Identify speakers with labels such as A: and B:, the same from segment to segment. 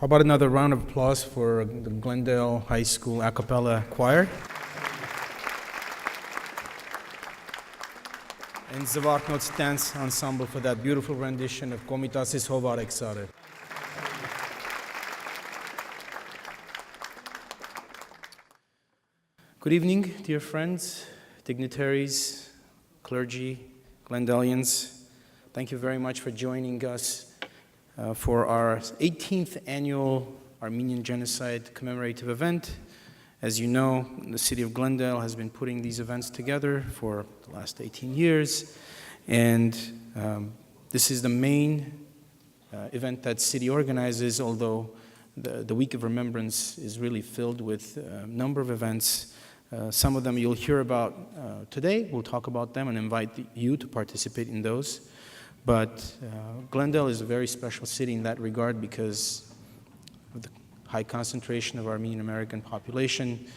A: How about another round of applause for the Glendale High School a cappella choir? And Zvartnots dance ensemble for that beautiful rendition of Komitasis Hovarexare. Good evening, dear friends, dignitaries, clergy, Glendalians. Thank you very much for joining us for our 18th annual Armenian Genocide commemorative event. As you know, the city of Glendale has been putting these events together for the last 18 years, and this is the main event that city organizes, although the Week of Remembrance is really filled with a number of events. Some of them you'll hear about today. We'll talk about them and invite you to participate in those. But Glendale is a very special city in that regard because of the high concentration of Armenian American population.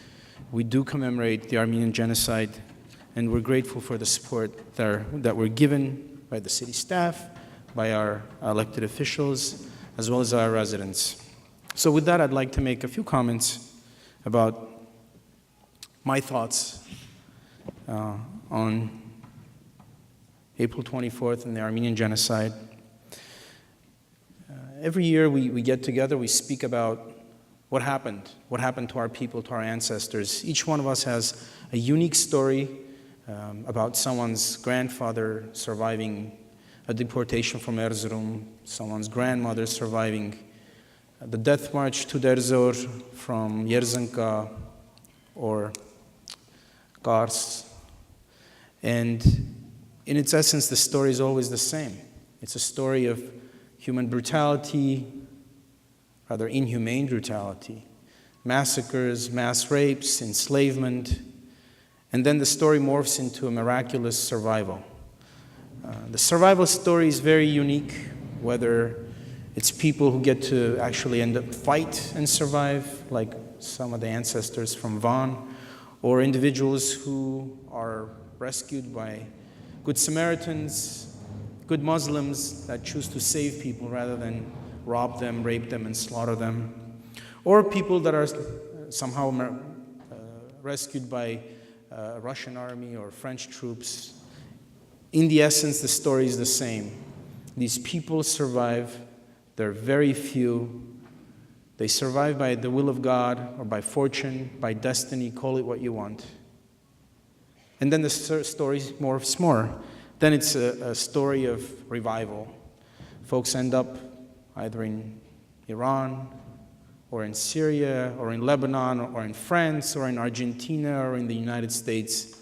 A: We do commemorate the Armenian Genocide, and we're grateful for the support that we're given by the city staff, by our elected officials, as well as our residents. So with that, I'd like to make a few comments about my thoughts on April 24th and the Armenian Genocide. Every year we get together, we speak about what happened to our people, to our ancestors. Each one of us has a unique story about someone's grandfather surviving a deportation from Erzurum, someone's grandmother surviving the death march to Derzor from Yerzenka or Kars. And in its essence, the story is always the same. It's a story of human brutality, rather inhumane brutality, massacres, mass rapes, enslavement, and then the story morphs into a miraculous survival. The survival story is very unique, whether it's people who get to actually end up fight and survive, like some of the ancestors from Van, or individuals who are rescued by good Samaritans, good Muslims that choose to save people rather than rob them, rape them, and slaughter them, or people that are somehow rescued by a Russian army or French troops. In the essence, the story is the same. These people survive. They're very few. They survive by the will of God or by fortune, by destiny, call it what you want. And then the story morphs more. Then it's a story of revival. Folks end up either in Iran, or in Syria, or in Lebanon, or in France, or in Argentina, or in the United States.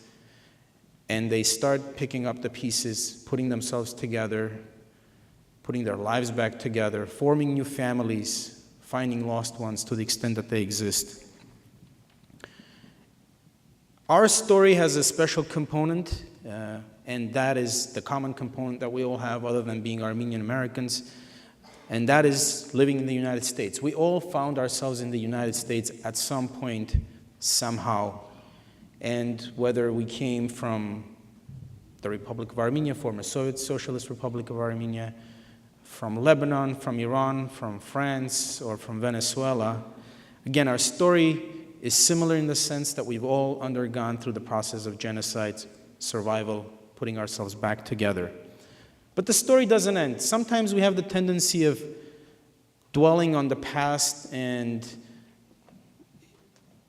A: And they start picking up the pieces, putting themselves together, putting their lives back together, forming new families, finding lost ones to the extent that they exist. Our story has a special component, and that is the common component that we all have other than being Armenian Americans. and that is living in the United States. We all found ourselves in the United States at some point, somehow, and whether we came from the Republic of Armenia, former Soviet Socialist Republic of Armenia, from Lebanon, from Iran, from France, or from Venezuela, again, our story is similar in the sense that we've all undergone through the process of genocide, survival, putting ourselves back together. But the story doesn't end. Sometimes we have the tendency of dwelling on the past and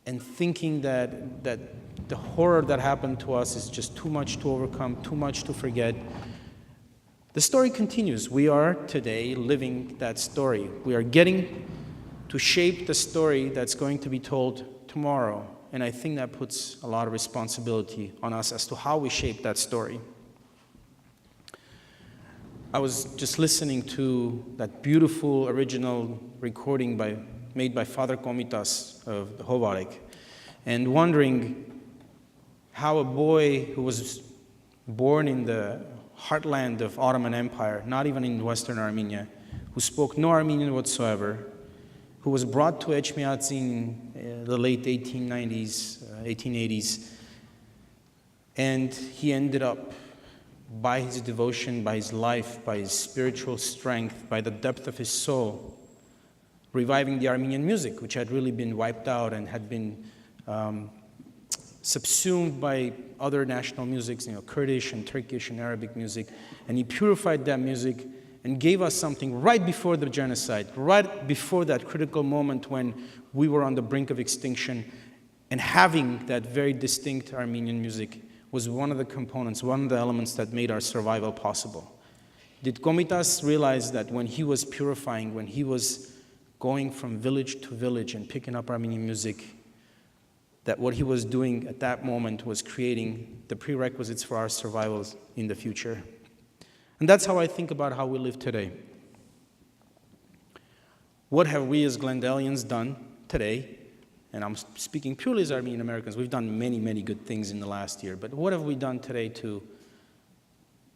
A: thinking that the horror that happened to us is just too much to overcome, too much to forget. The story continues. We are today living that story. We are getting to shape the story that's going to be told tomorrow. And I think that puts a lot of responsibility on us as to how we shape that story. I was just listening to that beautiful original recording made by Father Komitas of Hovarek, and wondering how a boy who was born in the heartland of Ottoman Empire, not even in Western Armenia, who spoke no Armenian whatsoever, who was brought to Echmiadzin in the late 1890s, 1880s, and he ended up, by his devotion, by his life, by his spiritual strength, by the depth of his soul, reviving the Armenian music, which had really been wiped out and had been subsumed by other national musics, Kurdish and Turkish and Arabic music. And he purified that music and gave us something right before the genocide, right before that critical moment when we were on the brink of extinction. And having that very distinct Armenian music was one of the components, one of the elements that made our survival possible. Did Komitas realize that when he was purifying, when he was going from village to village and picking up Armenian music, that what he was doing at that moment was creating the prerequisites for our survival in the future? And that's how I think about how we live today. What have we as Glendalians done today? And I'm speaking purely as Armenian Americans. We've done many, many good things in the last year. But what have we done today to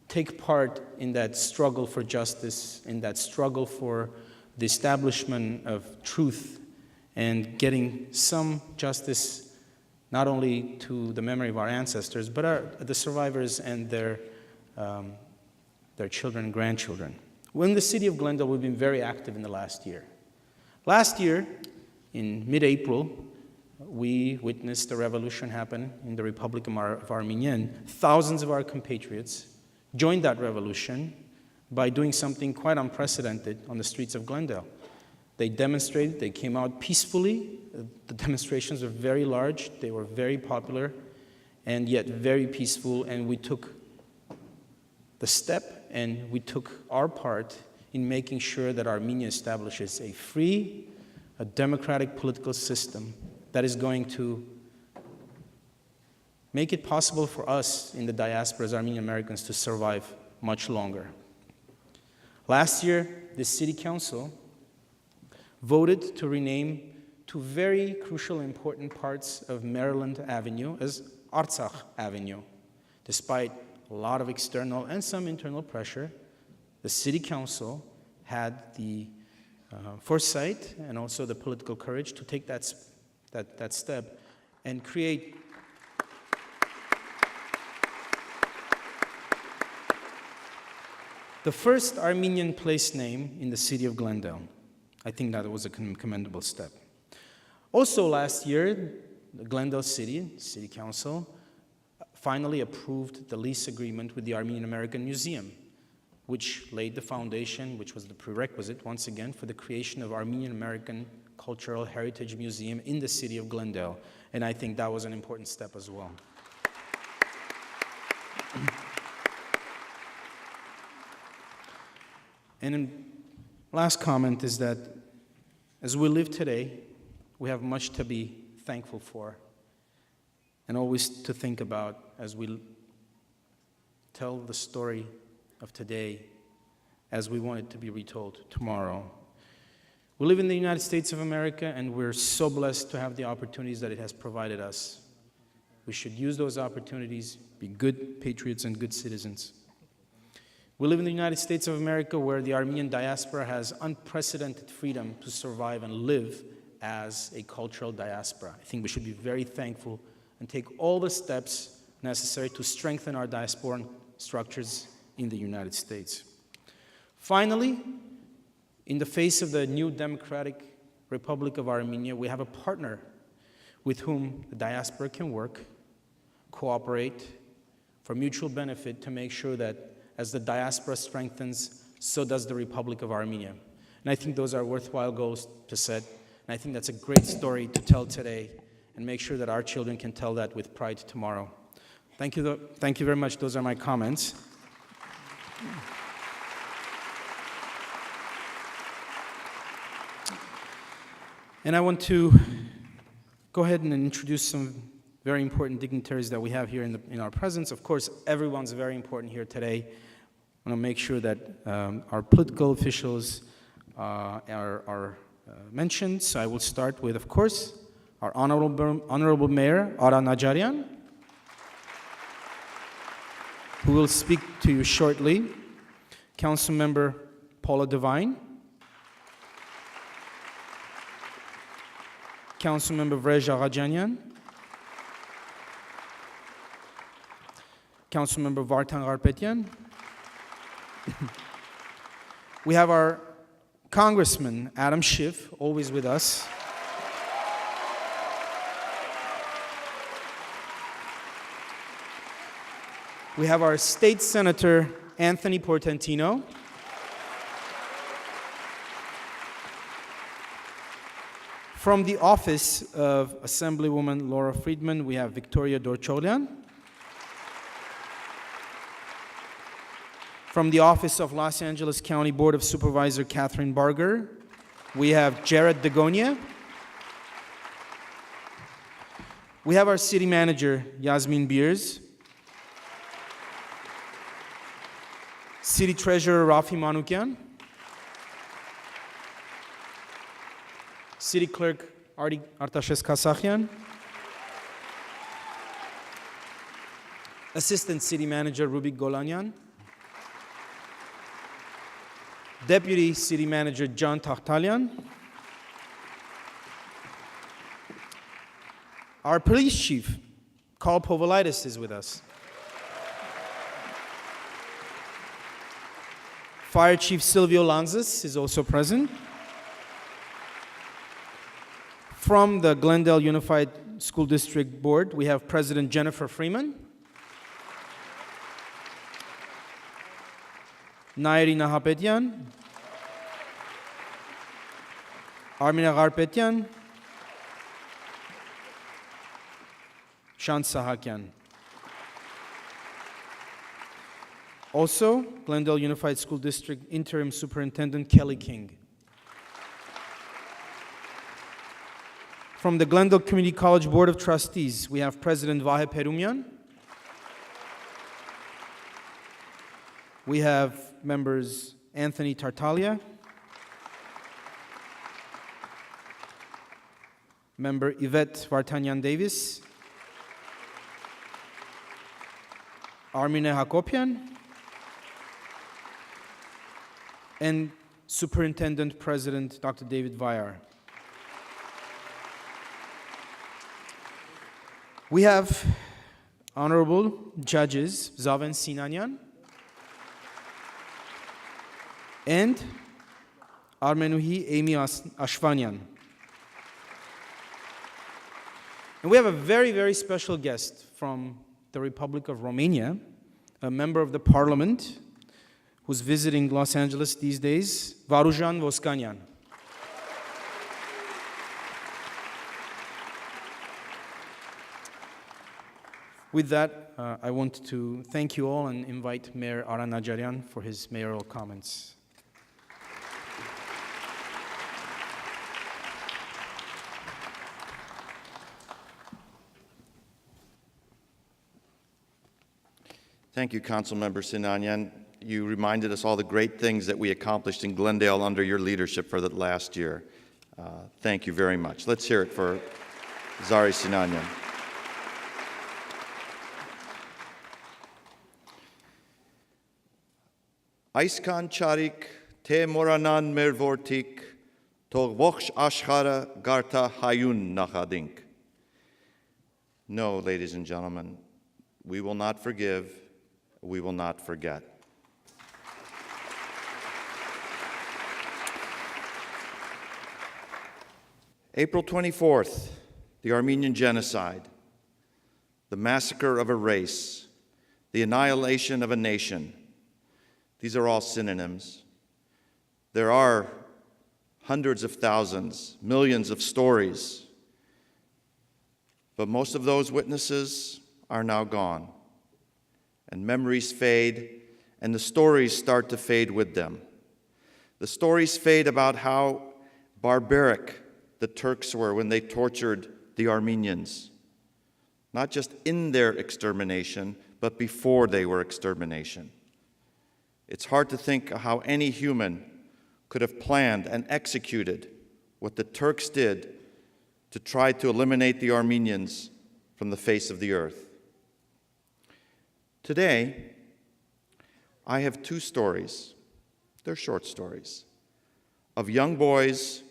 A: take part in that struggle for justice, in that struggle for the establishment of truth and getting some justice not only to the memory of our ancestors, but the survivors and their children and grandchildren? Well, in the city of Glendale, we've been very active in the last year. Last year, in mid-April, we witnessed a revolution happen in the Republic of Armenia, and thousands of our compatriots joined that revolution by doing something quite unprecedented on the streets of Glendale. They demonstrated, they came out peacefully. The demonstrations were very large, they were very popular, and yet very peaceful, and we took the step and we took our part in making sure that Armenia establishes a free, a democratic political system that is going to make it possible for us in the diaspora as Armenian Americans to survive much longer. Last year, the City Council voted to rename two very crucial, important parts of Maryland Avenue as Artsakh Avenue. Despite a lot of external and some internal pressure, the City Council had the foresight and also the political courage to take that step and create the first Armenian place name in the city of Glendale. I think that was a commendable step. Also last year, the Glendale City Council finally approved the lease agreement with the Armenian American Museum, which laid the foundation, which was the prerequisite, once again, for the creation of Armenian American Cultural Heritage Museum in the city of Glendale. And I think that was an important step as well. And last comment is that as we live today, we have much to be thankful for and always to think about as we tell the story of today as we want it to be retold tomorrow. We live in the United States of America, and we're so blessed to have the opportunities that it has provided us. We should use those opportunities, be good patriots and good citizens. We live in the United States of America, where the Armenian diaspora has unprecedented freedom to survive and live as a cultural diaspora. I think we should be very thankful and take all the steps necessary to strengthen our diasporan structures in the United States. Finally, in the face of the new democratic Republic of Armenia, we have a partner with whom the diaspora can work, cooperate for mutual benefit to make sure that as the diaspora strengthens, so does the Republic of Armenia. And I think those are worthwhile goals to set. And I think that's a great story to tell today and make sure that our children can tell that with pride tomorrow. Thank you very much. Those are my comments. And I want to go ahead and introduce some very important dignitaries that we have here in our presence. Of course, everyone's very important here today. I want to make sure that our political officials are mentioned. So I will start with, of course, our Honorable Mayor, Ara Najarian, who will speak to you shortly. Council Member Paula Devine, Council Member Vrej Aghajanyan, Council Member Vartan Garpetian. We have our Congressman Adam Schiff, always with us. We have our State Senator Anthony Portantino. From the office of Assemblywoman Laura Friedman, we have Victoria Dorcholian. From the office of Los Angeles County Board of Supervisor Catherine Barger, we have Jared Dagonia. We have our City Manager Yasmin Beers. City Treasurer Rafi Manukyan. City Clerk Artashes Kasakyan. Assistant City Manager Rubik Golanyan. Deputy City Manager John Takhtalian. Our Police Chief, Carl Povolitis, is with us. Fire Chief Silvio Lanzas is also present. From the Glendale Unified School District Board, we have President Jennifer Freeman. Nairi Nahapetian, Armenia Garpetian, Shant Sahakyan. Also, Glendale Unified School District Interim Superintendent Kelly King. From the Glendale Community College Board of Trustees, we have President Vahe Perumian. We have members Anthony Tartaglia, member Yvette Vartanyan Davis, Armine Hakopian, and Superintendent President Dr. David Vyar. We have honorable judges Zaven Sinanyan and Armenuhi Amy Ashvanyan. And we have a very, very special guest from the Republic of Romania, a member of the parliament who's visiting Los Angeles these days, Varujan Voskanyan. With that, I want to thank you all and invite Mayor Ara Najarian for his mayoral comments.
B: Thank you, Councilmember Sinanyan. You reminded us all the great things that we accomplished in Glendale under your leadership for the last year. Thank you very much. Let's hear it for Zari Sinanyan. Այսքան չարիք, թե մորանան մեր որդիք, թող ողջ աշխարհը գարթա հայուն նախադինք. No, ladies and gentlemen, we will not forgive, we will not forget. April 24th, the Armenian Genocide, the massacre of a race, the annihilation of a nation. These are all synonyms. There are hundreds of thousands, millions of stories, but most of those witnesses are now gone, and memories fade, and the stories start to fade with them. The stories fade about how barbaric the Turks were when they tortured the Armenians, not just in their extermination, but before they were extermination. It's hard to think how any human could have planned and executed what the Turks did to try to eliminate the Armenians from the face of the earth. Today, I have two stories, they're short stories, of young boys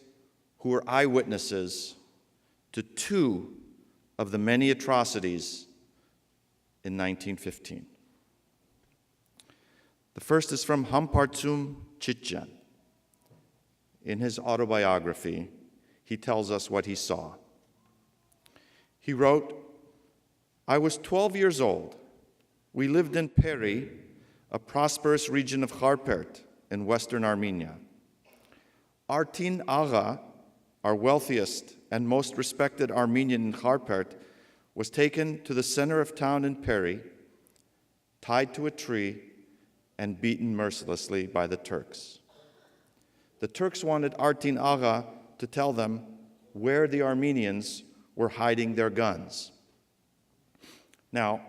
B: who were eyewitnesses to two of the many atrocities in 1915. The first is from Hampartsum Chitjan. In his autobiography, he tells us what he saw. He wrote, "I was 12 years old. We lived in Peri, a prosperous region of Kharpert in western Armenia. Artin Agha, our wealthiest and most respected Armenian in Kharpert, was taken to the center of town in Peri, tied to a tree, and beaten mercilessly by the Turks. The Turks wanted Artin Agha to tell them where the Armenians were hiding their guns. Now,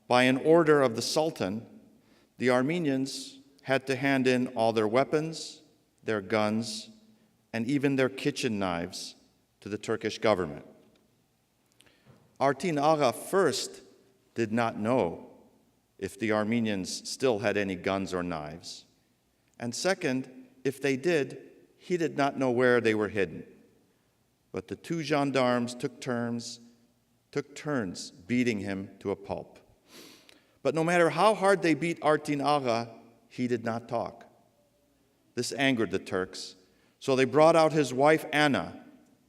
B: by an order of the Sultan, the Armenians had to hand in all their weapons, their guns, and even their kitchen knives to the Turkish government. Artin Agha first did not know if the Armenians still had any guns or knives. And second, if they did, he did not know where they were hidden. But the two gendarmes took turns beating him to a pulp. But no matter how hard they beat Artin Agha, he did not talk. This angered the Turks, so they brought out his wife Anna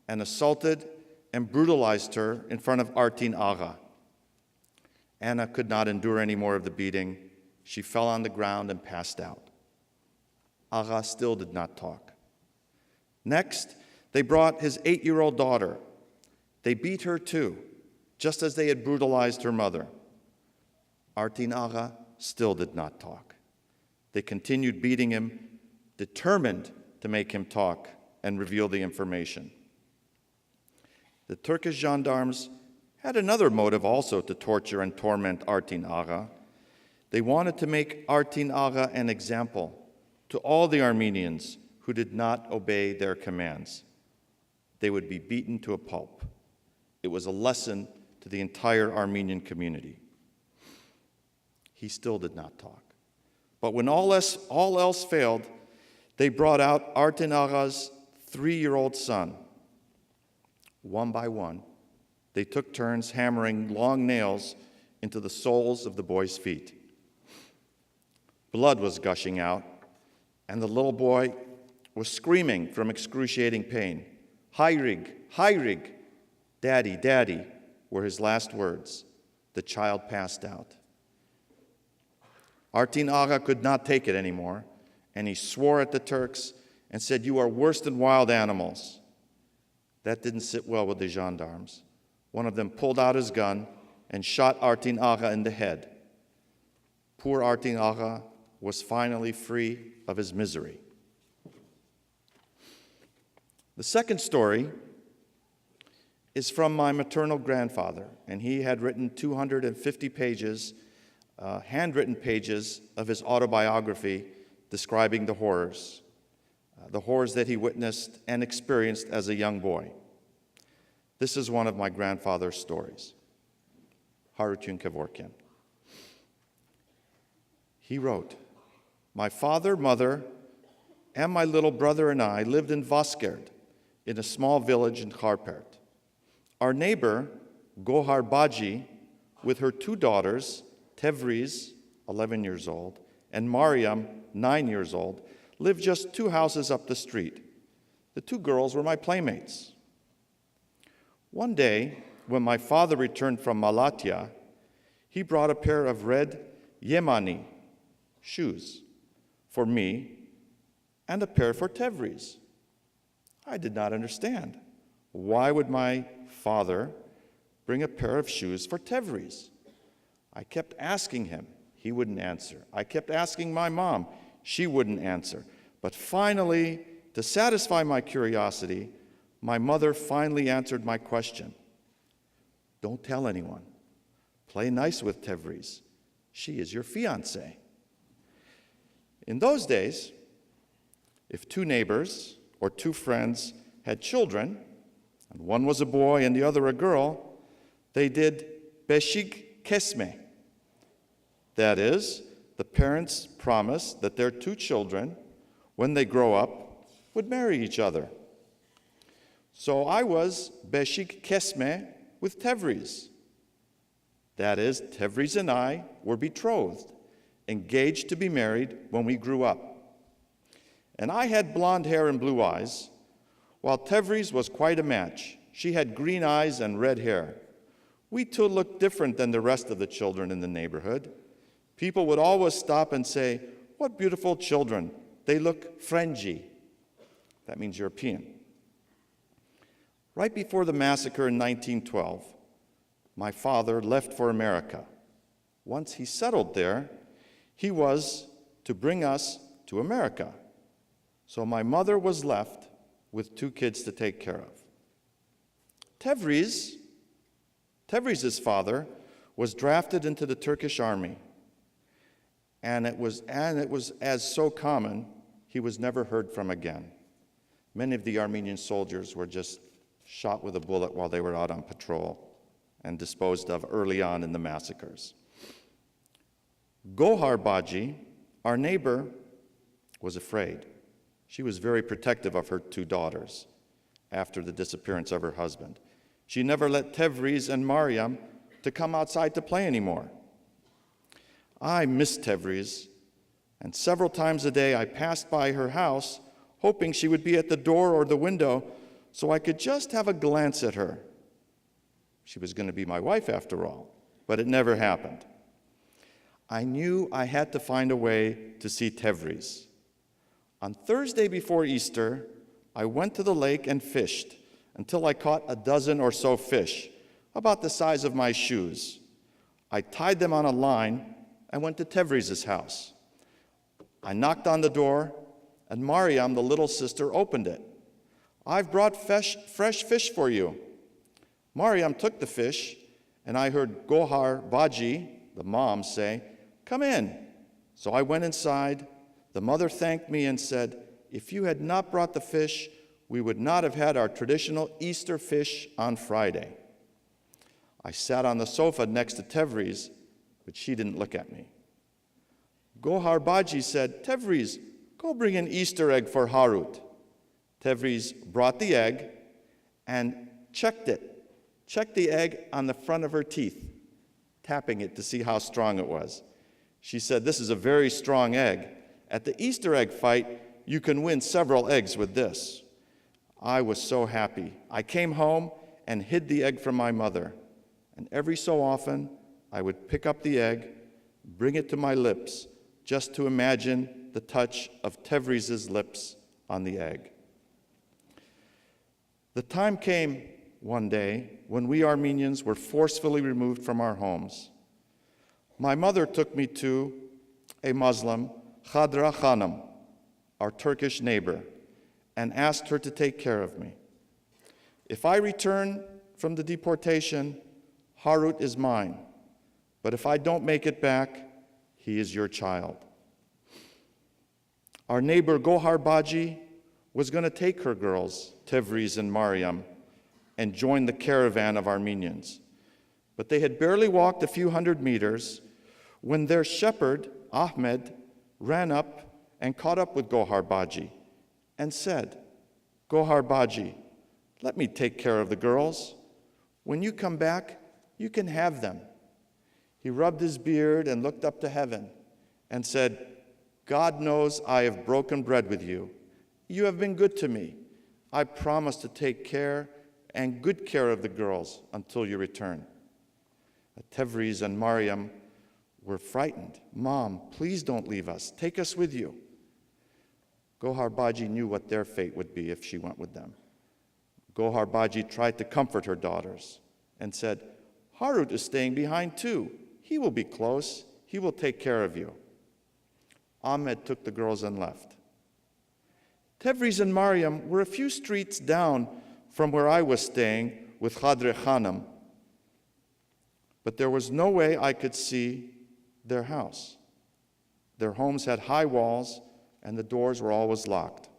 B: and assaulted and brutalized her in front of Artin Agha. Anna could not endure any more of the beating. She fell on the ground and passed out. Agha still did not talk. Next, they brought his 8-year-old daughter. They beat her too, just as they had brutalized her mother. Artin Agha still did not talk. They continued beating him, determined to make him talk and reveal the information. The Turkish gendarmes had another motive also to torture and torment Artin Agha. They wanted to make Artin Agha an example to all the Armenians who did not obey their commands. They would be beaten to a pulp. It was a lesson to the entire Armenian community. He still did not talk. But when all else failed, they brought out Artin Agha's 3-year-old son. One by one, they took turns hammering long nails into the soles of the boy's feet. Blood was gushing out, and the little boy was screaming from excruciating pain. "Hayrig, Hayrig, Daddy, Daddy," were his last words. The child passed out. Artin Agha could not take it anymore, and he swore at the Turks and said, "You are worse than wild animals." That didn't sit well with the gendarmes. One of them pulled out his gun and shot Artin Agha in the head. Poor Artin Agha was finally free of his misery. The second story is from my maternal grandfather, and he had written 250 pages, handwritten pages of his autobiography describing the horrors that he witnessed and experienced as a young boy. This is one of my grandfather's stories. Harutun Kevorkian. He wrote, My father, mother, and my little brother and I lived in Vaskerd, in a small village in Kharpert. Our neighbor, Gohar Baji, with her 2 daughters, Tevriz, 11 years old, and Mariam, 9 years old, lived just 2 houses up the street. The 2 girls were my playmates. One day, when my father returned from Malatya, he brought a pair of red Yemeni shoes for me and a pair for Tevriz. I did not understand. Why would my father bring a pair of shoes for Tevriz? I kept asking him. He wouldn't answer. I kept asking my mom. She wouldn't answer. But finally, to satisfy my curiosity, my mother finally answered my question. Don't tell anyone. Play nice with Tevriz. She is your fiancée. In those days, if 2 neighbors or 2 friends had children, and one was a boy and the other a girl, they did beshik kesme. That is, the parents promised that their 2 children, when they grow up, would marry each other. So I was beshik kesme with Tevriz. That is, Tevriz and I were betrothed, engaged to be married when we grew up. And I had blonde hair and blue eyes, while Tevriz was quite a match. She had green eyes and red hair. We 2 looked different than the rest of the children in the neighborhood. People would always stop and say, "What beautiful children. They look Frenzy." That means European. Right before the massacre in 1912, my father left for America. Once he settled there, he was to bring us to America. So my mother was left with 2 kids to take care of. Tevriz's father was drafted into the Turkish army, and it was as so common, he was never heard from again. Many of the Armenian soldiers were just shot with a bullet while they were out on patrol and disposed of early on in the massacres. Gohar Baji, our neighbor, was afraid. She was very protective of her 2 daughters after the disappearance of her husband. She never let Tevriz and Mariam to come outside to play anymore. I missed Tevriz, and several times a day I passed by her house hoping she would be at the door or the window so I could just have a glance at her. She was going to be my wife after all, but it never happened. I knew I had to find a way to see Tevriz. On Thursday before Easter, I went to the lake and fished until I caught a dozen or so fish, about the size of my shoes. I tied them on a line and went to Tevriz's house. I knocked on the door, and Mariam, the little sister, opened it. "I've brought fresh fish for you." Mariam took the fish, and I heard Gohar Baji, the mom, say, "Come in." So I went inside. The mother thanked me and said, "If you had not brought the fish, we would not have had our traditional Easter fish on Friday." I sat on the sofa next to Tevriz, but she didn't look at me. Gohar Baji said, "Tevriz, go bring an Easter egg for Harut." Tevriz brought the egg and checked the egg on the front of her teeth, tapping it to see how strong it was. She said, "This is a very strong egg. At the Easter egg fight, you can win several eggs with this." I was so happy. I came home and hid the egg from my mother. And every so often, I would pick up the egg, bring it to my lips, just to imagine the touch of Tevriz's lips on the egg. The time came one day when we Armenians were forcefully removed from our homes. My mother took me to a Muslim, Khadra Khanım, our Turkish neighbor, and asked her to take care of me. "If I return from the deportation, Harut is mine. But if I don't make it back, he is your child." Our neighbor Gohar Baji was going to take her girls, Tevriz and Mariam, and join the caravan of Armenians. But they had barely walked a few hundred meters when their shepherd, Ahmed, ran up and caught up with Gohar Baji and said, "Gohar Baji, let me take care of the girls. When you come back, you can have them." He rubbed his beard and looked up to heaven and said, "God knows I have broken bread with you. You have been good to me. I promise to take care and good care of the girls until you return." Tevriz and Mariam were frightened. "Mom, please don't leave us. Take us with you." Gohar Baji knew what their fate would be if she went with them. Gohar Baji tried to comfort her daughters and said, "Harut is staying behind too. He will be close. He will take care of you." Ahmed took the girls and left. Tevriz and Mariam were a few streets down from where I was staying with Khadre Khanum, but there was no way I could see their house. Their homes had high walls, and the doors were always locked.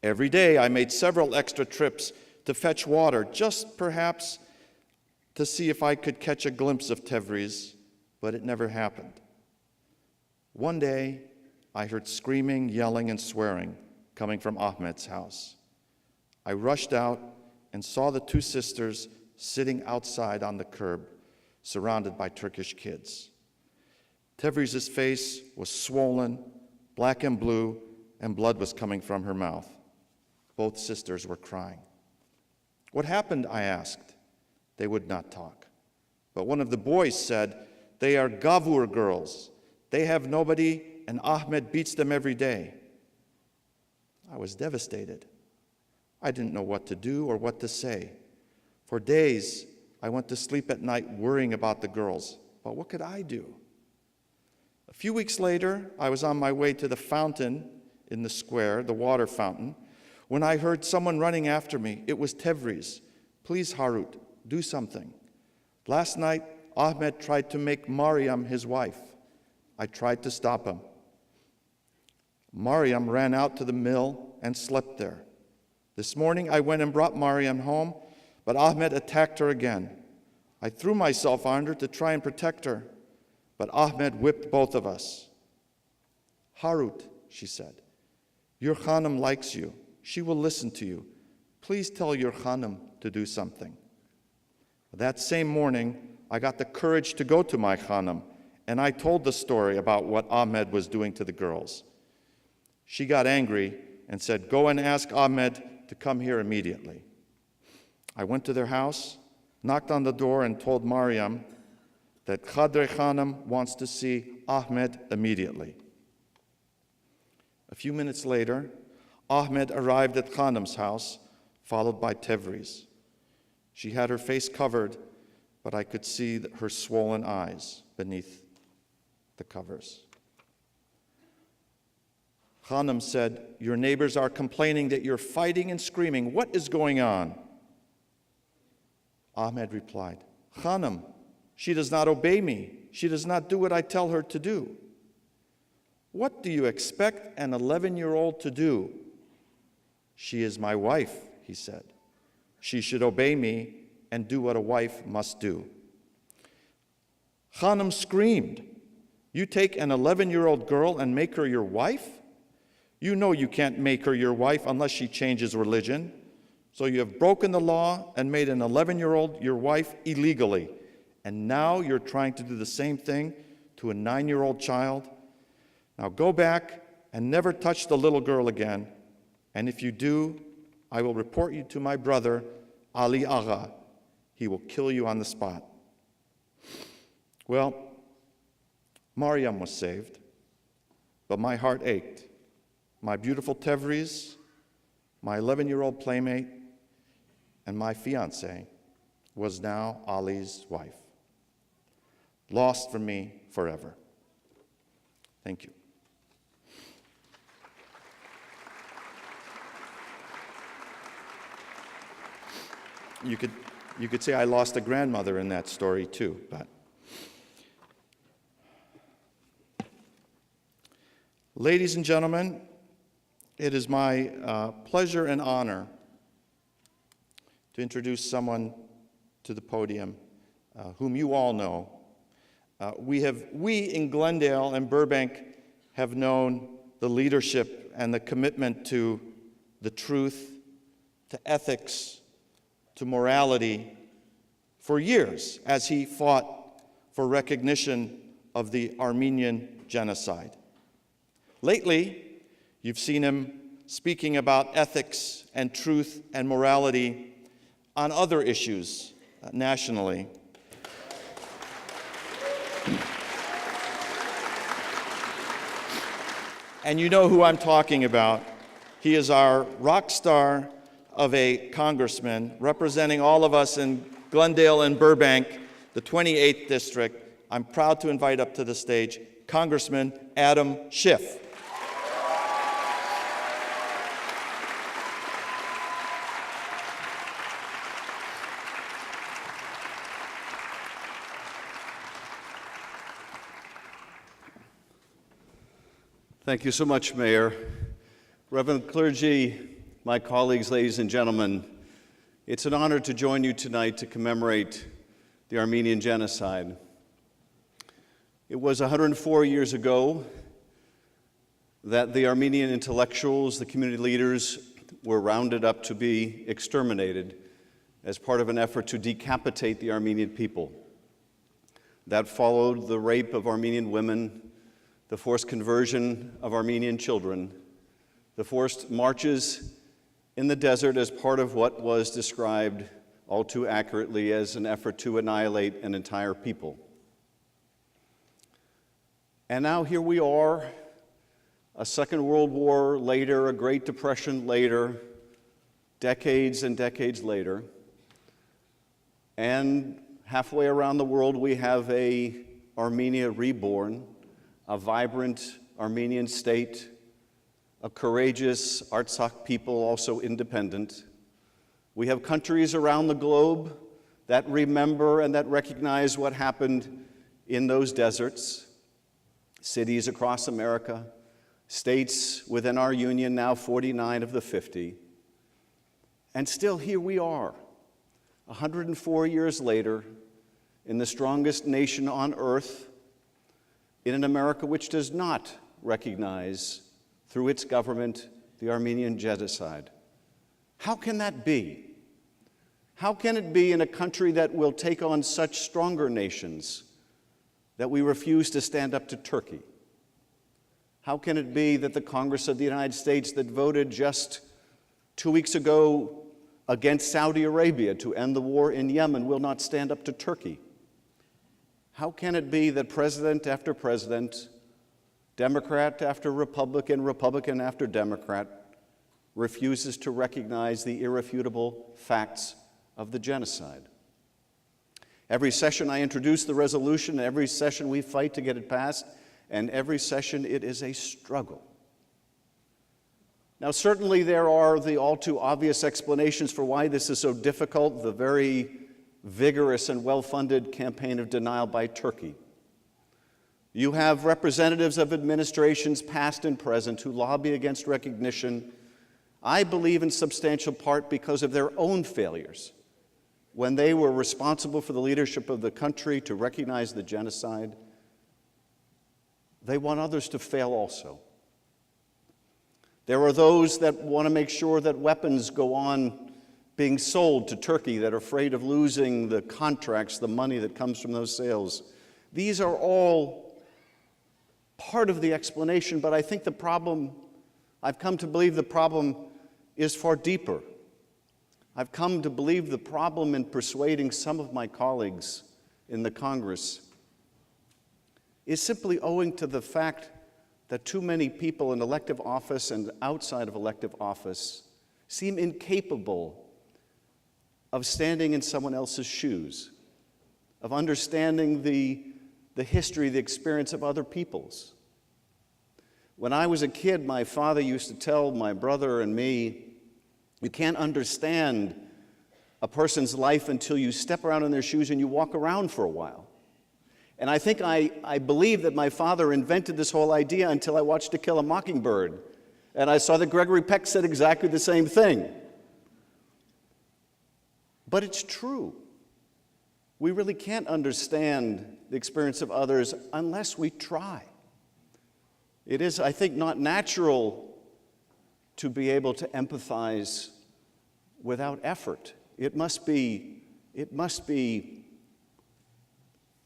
B: Every day I made several extra trips to fetch water, just perhaps to see if I could catch a glimpse of Tevriz, but it never happened. One day, I heard screaming, yelling, and swearing coming from Ahmed's house. I rushed out and saw the two sisters sitting outside on the curb, surrounded by Turkish kids. Tevriz's face was swollen, black and blue, and blood was coming from her mouth. Both sisters were crying. "What happened?" I asked. They would not talk. But one of the boys said, "They are Gavur girls. They have nobody, and Ahmed beats them every day." I was devastated. I didn't know what to do or what to say. For days, I went to sleep at night worrying about the girls. But what could I do? A few weeks later, I was on my way to the fountain in the square, the water fountain, when I heard someone running after me. It was Tevriz. "Please, Harut, do something. Last night, Ahmed tried to make Mariam his wife. I tried to stop him. Mariam ran out to the mill and slept there. This morning, I went and brought Mariam home, but Ahmed attacked her again. I threw myself on her to try and protect her, but Ahmed whipped both of us." "Harut," she said, "your Khanum likes you. She will listen to you. Please tell your Khanum to do something." That same morning, I got the courage to go to my Khanum, and I told the story about what Ahmed was doing to the girls. She got angry and said, "Go and ask Ahmed to come here immediately." I went to their house, knocked on the door, and told Mariam that Khadre Khanum wants to see Ahmed immediately. A few minutes later, Ahmed arrived at Khanum's house, followed by Tevriz. She had her face covered, but I could see her swollen eyes beneath the covers. Khanum said, "Your neighbors are complaining that you're fighting and screaming. What is going on?" Ahmed replied, "Khanum, she does not obey me. She does not do what I tell her to do." "What do you expect an 11-year-old to do?" "She is my wife," he said. "She should obey me and do what a wife must do." Khanum screamed, "You take an 11-year-old girl and make her your wife? You know you can't make her your wife unless she changes religion. So you have broken the law and made an 11-year-old your wife illegally. And now you're trying to do the same thing to a 9-year-old child. Now go back and never touch the little girl again. And if you do, I will report you to my brother, Ali Agha. He will kill you on the spot." Well, Mariam was saved, but my heart ached. My beautiful Tevriz, my 11-year-old playmate, and my fiancée was now Ali's wife. Lost from me forever. Thank you. You could say I lost a grandmother in that story too, but ladies and gentlemen, it is my pleasure and honor to introduce someone to the podium whom you all know. We in Glendale and Burbank have known the leadership and the commitment to the truth, to ethics, to morality for years as he fought for recognition of the Armenian Genocide. Lately, you've seen him speaking about ethics and truth and morality on other issues nationally. And you know who I'm talking about. He is our rock star of a congressman representing all of us in Glendale and Burbank, the 28th district. I'm proud to invite up to the stage Congressman Adam Schiff.
C: Thank you so much, Mayor. Reverend clergy, my colleagues, ladies and gentlemen, it's an honor to join you tonight to commemorate the Armenian Genocide. It was 104 years ago that the Armenian intellectuals, the community leaders, were rounded up to be exterminated as part of an effort to decapitate the Armenian people. That followed the rape of Armenian women, the forced conversion of Armenian children, the forced marches in the desert as part of what was described all too accurately as an effort to annihilate an entire people. And now here we are, a Second World War later, a Great Depression later, decades and decades later, and halfway around the world we have a Armenia reborn, a vibrant Armenian state, a courageous Artsakh people, also independent. We have countries around the globe that remember and that recognize what happened in those deserts, cities across America, states within our union, now 49 of the 50. And still here we are, 104 years later, in the strongest nation on earth, in an America which does not recognize, through its government, the Armenian Genocide. How can that be? How can it be in a country that will take on such stronger nations that we refuse to stand up to Turkey? How can it be that the Congress of the United States that voted just 2 weeks ago against Saudi Arabia to end the war in Yemen will not stand up to Turkey? How can it be that president after president, Democrat after Republican, Republican after Democrat, refuses to recognize the irrefutable facts of the genocide? Every session I introduce the resolution, every session we fight to get it passed, and every session it is a struggle. Now, certainly there are the all too obvious explanations for why this is so difficult, the very vigorous and well-funded campaign of denial by Turkey. You have representatives of administrations past and present who lobby against recognition, I believe in substantial part because of their own failures when they were responsible for the leadership of the country to recognize the genocide. They want others to fail also. There are those that want to make sure that weapons go on being sold to Turkey, that are afraid of losing the contracts, the money that comes from those sales. These are all part of the explanation, but I think the problem, I've come to believe the problem is far deeper. I've come to believe the problem in persuading some of my colleagues in the Congress is simply owing to the fact that too many people in elective office and outside of elective office seem incapable of standing in someone else's shoes, of understanding the history, the experience of other peoples. When I was a kid, my father used to tell my brother and me, you can't understand a person's life until you step around in their shoes and you walk around for a while. And I think I believe that my father invented this whole idea until I watched To Kill a Mockingbird. And I saw that Gregory Peck said exactly the same thing. But it's true. We really can't understand the experience of others unless we try. It is, I think, not natural to be able to empathize without effort. It must be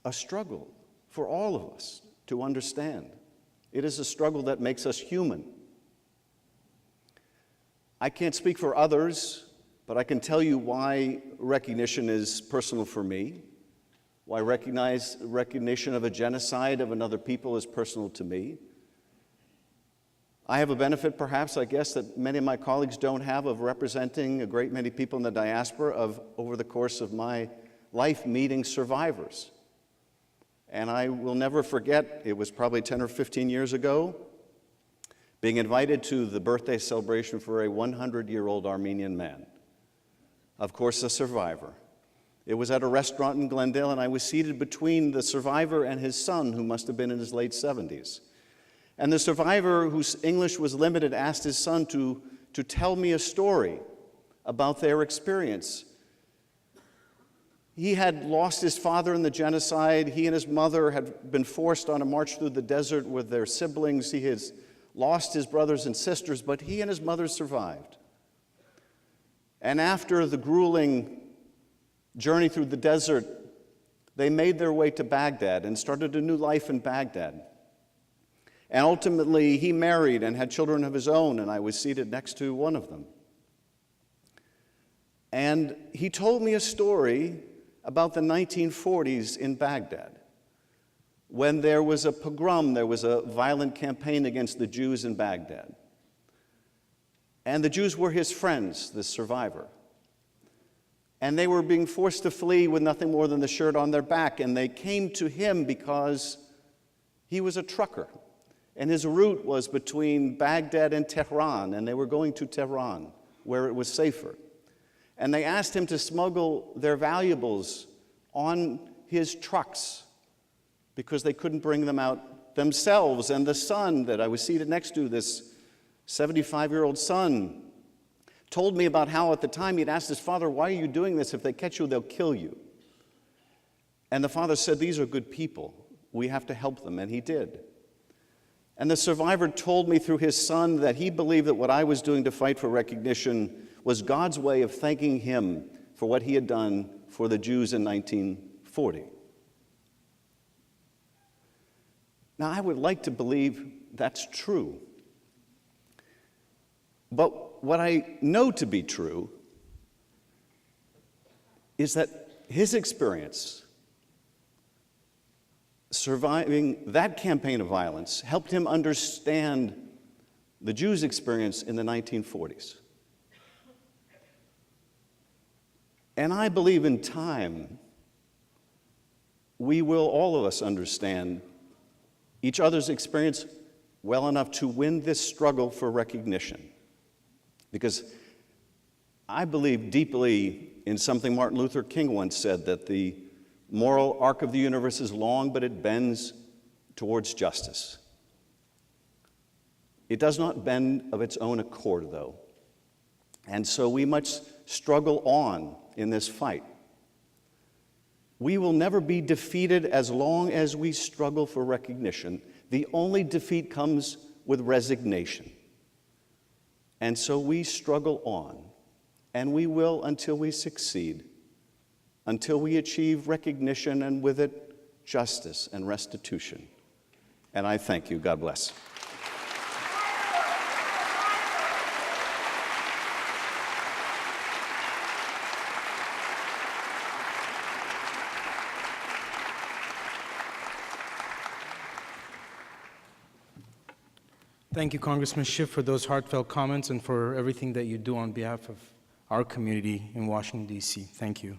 C: a struggle for all of us to understand. It is a struggle that makes us human. I can't speak for others, but I can tell you why recognition is personal for me, why recognition of a genocide of another people is personal to me. I have a benefit, perhaps, I guess, that many of my colleagues don't have, of representing a great many people in the diaspora over the course of my life, meeting survivors. And I will never forget, it was probably 10 or 15 years ago, being invited to the birthday celebration for a 100-year-old Armenian man, of course a survivor. It was at a restaurant in Glendale, and I was seated between the survivor and his son, who must have been in his late 70s. And the survivor, whose English was limited, asked his son to tell me a story about their experience. He had lost his father in the genocide. He and his mother had been forced on a march through the desert with their siblings. He has lost his brothers and sisters, but he and his mother survived. And after the grueling journey through the desert, they made their way to Baghdad and started a new life in Baghdad. And ultimately, he married and had children of his own, and I was seated next to one of them. And he told me a story about the 1940s in Baghdad, when there was a pogrom, there was a violent campaign against the Jews in Baghdad. And the Jews were his friends, this survivor. And they were being forced to flee with nothing more than the shirt on their back, and they came to him because he was a trucker. And his route was between Baghdad and Tehran, and they were going to Tehran, where it was safer. And they asked him to smuggle their valuables on his trucks because they couldn't bring them out themselves. And the son that I was seated next to, this 75-year-old son, told me about how at the time he'd asked his father, "Why are you doing this? If they catch you, they'll kill you." And the father said, "These are good people. We have to help them." And he did. And the survivor told me through his son that he believed that what I was doing to fight for recognition was God's way of thanking him for what he had done for the Jews in 1940. Now, I would like to believe that's true. But what I know to be true is that his experience surviving that campaign of violence helped him understand the Jews' experience in the 1940s. And I believe in time, we will, all of us, understand each other's experience well enough to win this struggle for recognition. Because I believe deeply in something Martin Luther King once said, that the moral arc of the universe is long, but it bends towards justice. It does not bend of its own accord, though. And so we must struggle on in this fight. We will never be defeated as long as we struggle for recognition. The only defeat comes with resignation. And so we struggle on, and we will until we succeed, until we achieve recognition and with it justice and restitution. And I thank you. God bless.
A: Thank you, Congressman Schiff, for those heartfelt comments and for everything that you do on behalf of our community in Washington, D.C. Thank you.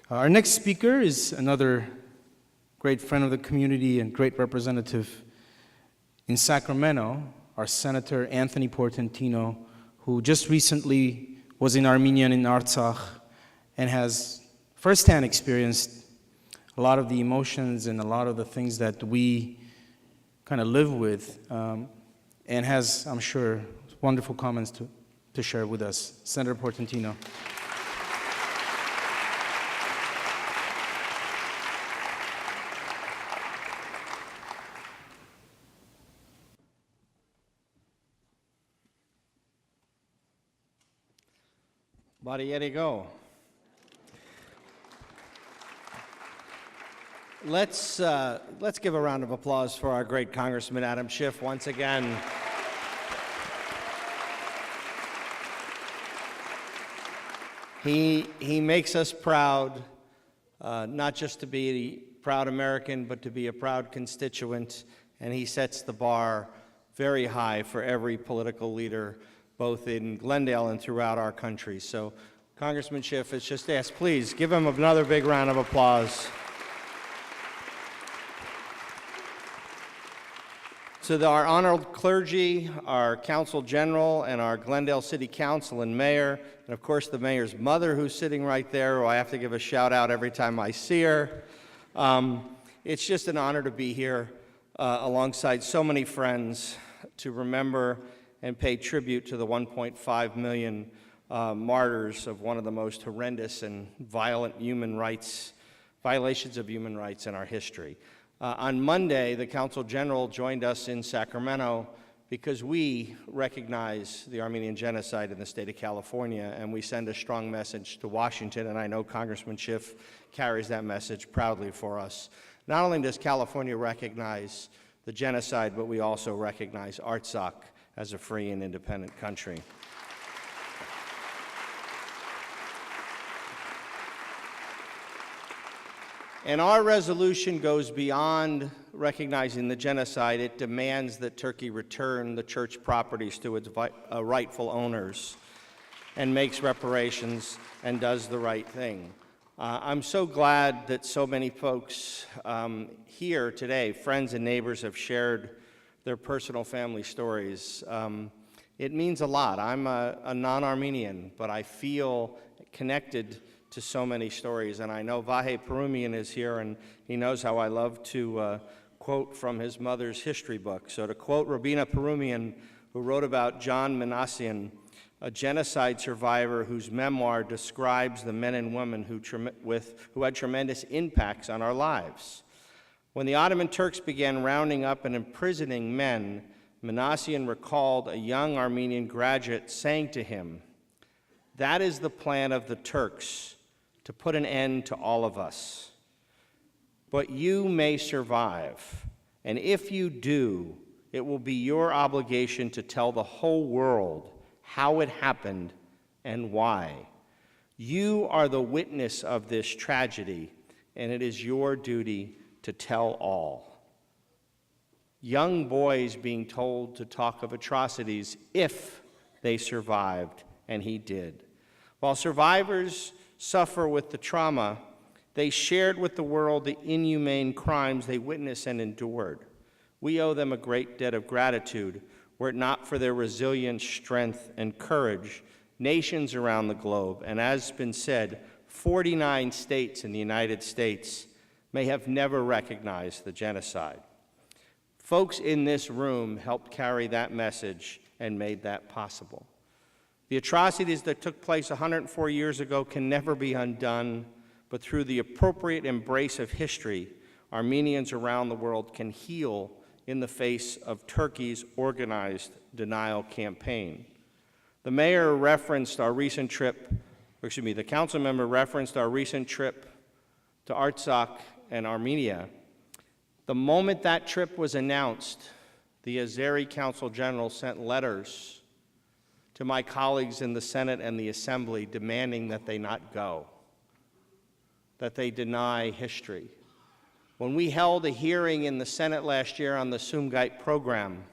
A: Our next speaker is another great friend of the community and great representative in Sacramento, our Senator Anthony Portantino, who just recently was in Armenia and in Artsakh and has firsthand experienced a lot of the emotions and a lot of the things that we kind of live with, and has, I'm sure, wonderful comments to share with us. Senator Portantino.
D: Go. Let's give a round of applause for our great Congressman Adam Schiff once again. He makes us proud, not just to be a proud American, but to be a proud constituent, and he sets the bar very high for every political leader, both in Glendale and throughout our country. So, Congressman Schiff, it's just asked, please give him another big round of applause. To our honored clergy, our Consul General, and our Glendale City Council and Mayor, and of course the Mayor's mother who's sitting right there, who I have to give a shout out every time I see her. It's just an honor to be here alongside so many friends to remember and pay tribute to the 1.5 million martyrs of one of the most horrendous and violent violations of human rights in our history. On Monday, the Consul General joined us in Sacramento because we recognize the Armenian Genocide in the state of California, and we send a strong message to Washington, and I know Congressman Schiff carries that message proudly for us. Not only does California recognize the genocide, but we also recognize Artsakh as a free and independent country. And our resolution goes beyond recognizing the genocide. It demands that Turkey return the church properties to its rightful owners and makes reparations and does the right thing. I'm so glad that so many folks here today, friends and neighbors, have shared their personal family stories. It means a lot. I'm a non-Armenian, but I feel connected to so many stories, and I know Vahe Perumian is here, and he knows how I love to quote from his mother's history book. So to quote Rabina Perumian, who wrote about John Manassian, a genocide survivor whose memoir describes the men and women who had tremendous impacts on our lives. When the Ottoman Turks began rounding up and imprisoning men, Manassian recalled a young Armenian graduate saying to him, "That is the plan of the Turks, to put an end to all of us. But you may survive, and if you do, it will be your obligation to tell the whole world how it happened and why. You are the witness of this tragedy, and it is your duty to tell all." Young boys being told to talk of atrocities if they survived, and he did. While survivors suffer with the trauma, they shared with the world the inhumane crimes they witnessed and endured. We owe them a great debt of gratitude. Were it not for their resilience, strength, and courage, nations around the globe, and as has been said, 49 states in the United States may have never recognized the genocide. Folks in this room helped carry that message and made that possible. The atrocities that took place 104 years ago can never be undone, but through the appropriate embrace of history, Armenians around the world can heal in the face of Turkey's organized denial campaign. The mayor referenced our recent trip, the council member referenced our recent trip to Artsakh and Armenia. The moment that trip was announced, the Azeri Consul General sent letters to my colleagues in the Senate and the Assembly demanding that they not go, that they deny history. When we held a hearing in the Senate last year on the Sumgait program,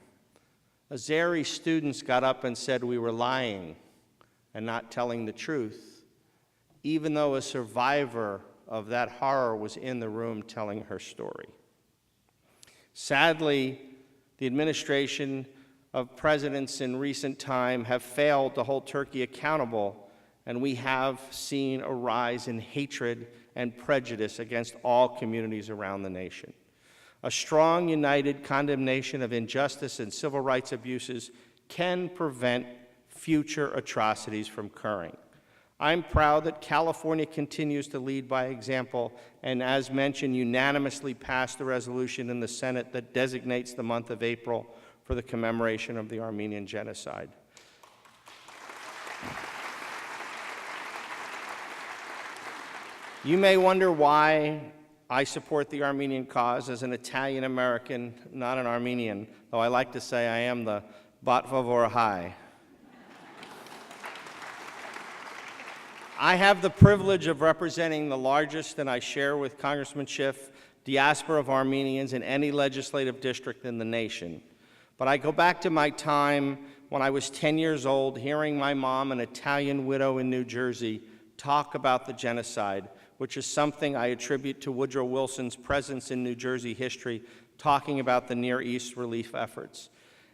D: Azeri students got up and said we were lying and not telling the truth, even though a survivor of that horror was in the room telling her story. Sadly, the administration of presidents in recent time have failed to hold Turkey accountable, and we have seen a rise in hatred and prejudice against all communities around the nation. A strong, united condemnation of injustice and civil rights abuses can prevent future atrocities from occurring. I'm proud that California continues to lead by example and, as mentioned, unanimously passed a resolution in the Senate that designates the month of April for the commemoration of the Armenian Genocide. You may wonder why I support the Armenian cause as an Italian American, not an Armenian, though I like to say I am the Bat Favor High. I have the privilege of representing the largest, and I share with Congressman Schiff, diaspora of Armenians in any legislative district in the nation. But I go back to my time when I was 10 years old, hearing my mom, an Italian widow in New Jersey, talk about the genocide, which is something I attribute to Woodrow Wilson's presence in New Jersey history, talking about the Near East relief efforts.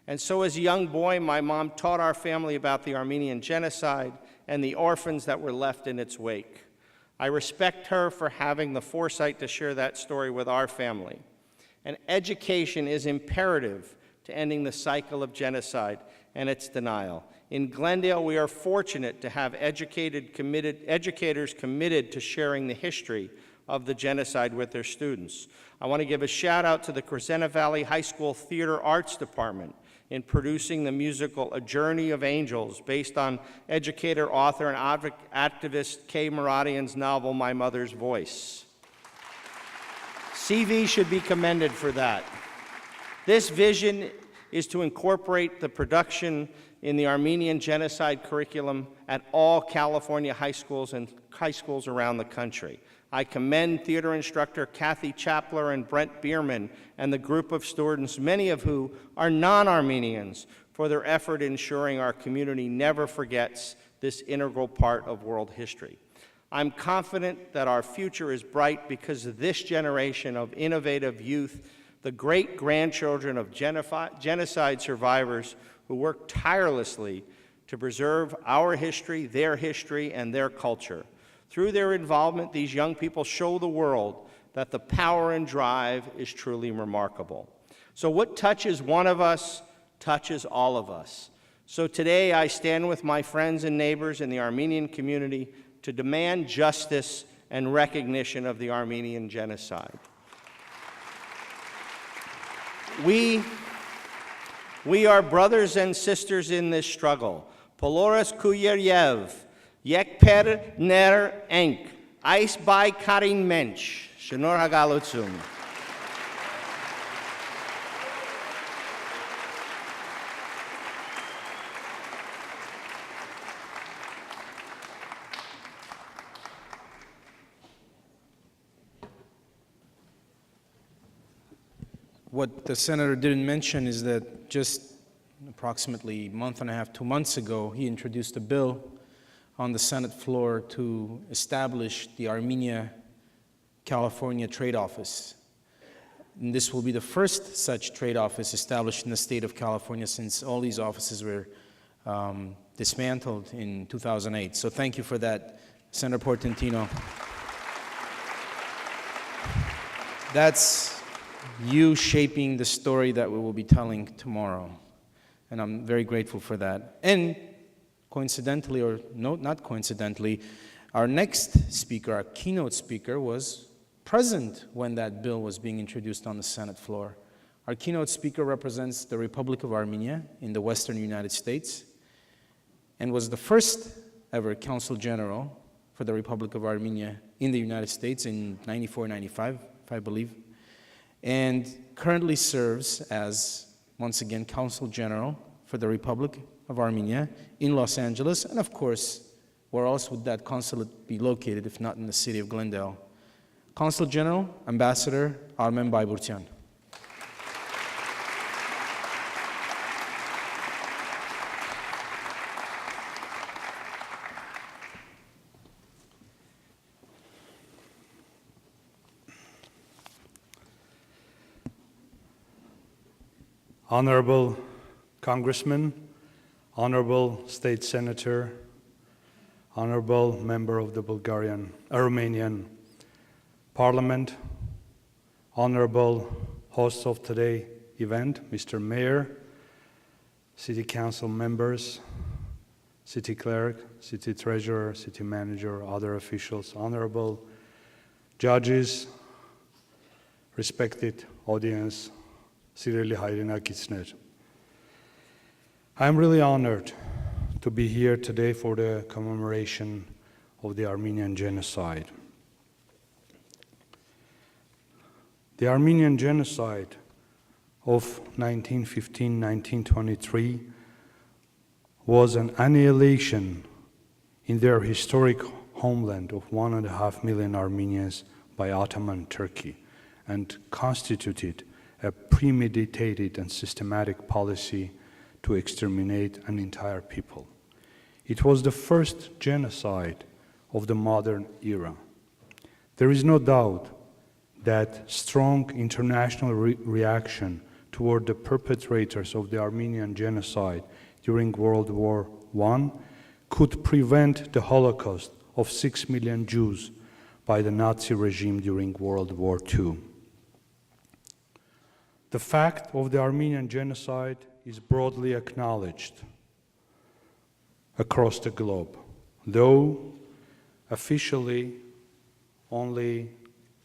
D: And so as a young boy, my mom taught our family about the Armenian Genocide and the orphans that were left in its wake. I respect her for having the foresight to share that story with our family. And education is imperative to ending the cycle of genocide and its denial. In Glendale, we are fortunate to have educators committed to sharing the history of the genocide with their students. I want to give a shout out to the Crescenta Valley High School Theater Arts Department in producing the musical A Journey of Angels, based on educator, author, and activist Kay Maradian's novel, My Mother's Voice. CV should be commended for that. This vision is to incorporate the production in the Armenian Genocide curriculum at all California high schools and high schools around the country. I commend theater instructor Kathy Chapler and Brent Bierman and the group of students, many of who are non-Armenians, for their effort in ensuring our community never forgets this integral part of world history. I'm confident that our future is bright because of this generation of innovative youth, the great-grandchildren of genocide survivors who work tirelessly to preserve our history, and their culture. Through their involvement, these young people show the world that the power and drive is truly remarkable. So what touches one of us touches all of us. So today I stand with my friends and neighbors in the Armenian community to demand justice and recognition of the Armenian genocide. We are brothers and sisters in this struggle. Poloras Kuyeryev, Yekper Ner Enk, Ice by Karin Mensch, Shenor Hagalutsum.
A: What the senator didn't mention is that just approximately a month and a half, 2 months ago, he introduced a bill on the Senate floor to establish the Armenia-California Trade Office. And this will be the first such trade office established in the state of California since all these offices were dismantled in 2008. So thank you for that, Senator Portantino. That's you shaping the story that we will be telling tomorrow. And I'm very grateful for that. And coincidentally, or no, not coincidentally, our next speaker, our keynote speaker, was present when that bill was being introduced on the Senate floor. Our keynote speaker represents the Republic of Armenia in the Western United States and was the first ever Consul General for the Republic of Armenia in the United States in 94-95, if I believe, and currently serves as, once again, Consul General for the Republic of Armenia in Los Angeles, and of course, where else would that consulate be located if not in the city of Glendale? Consul General, Ambassador Armen Baibourtian.
E: Honorable Congressman, Honorable State Senator, Honorable Member of the Armenian Parliament, Honorable host of today's event, Mr. Mayor, City Council members, City Clerk, City Treasurer, City Manager, other officials, Honorable judges, respected audience, Sireli Hayreնակիցներ. I'm really honored to be here today for the commemoration of the Armenian Genocide. The Armenian Genocide of 1915-1923 was an annihilation in their historic homeland of 1.5 million Armenians by Ottoman Turkey, and constituted a premeditated and systematic policy to exterminate an entire people. It was the first genocide of the modern era. There is no doubt that strong international reaction toward the perpetrators of the Armenian Genocide during World War I could prevent the Holocaust of 6 million Jews by the Nazi regime during World War II. The fact of the Armenian Genocide is broadly acknowledged across the globe, though officially only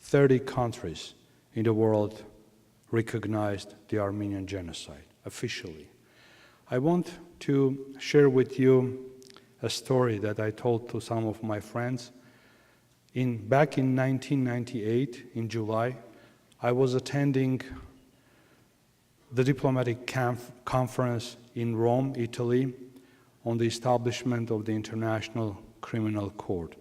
E: 30 countries in the world recognized the Armenian Genocide, officially. I want to share with you a story that I told to some of my friends. Back in 1998, in July, I was attending the diplomatic conference in Rome, Italy, on the establishment of the International Criminal Court.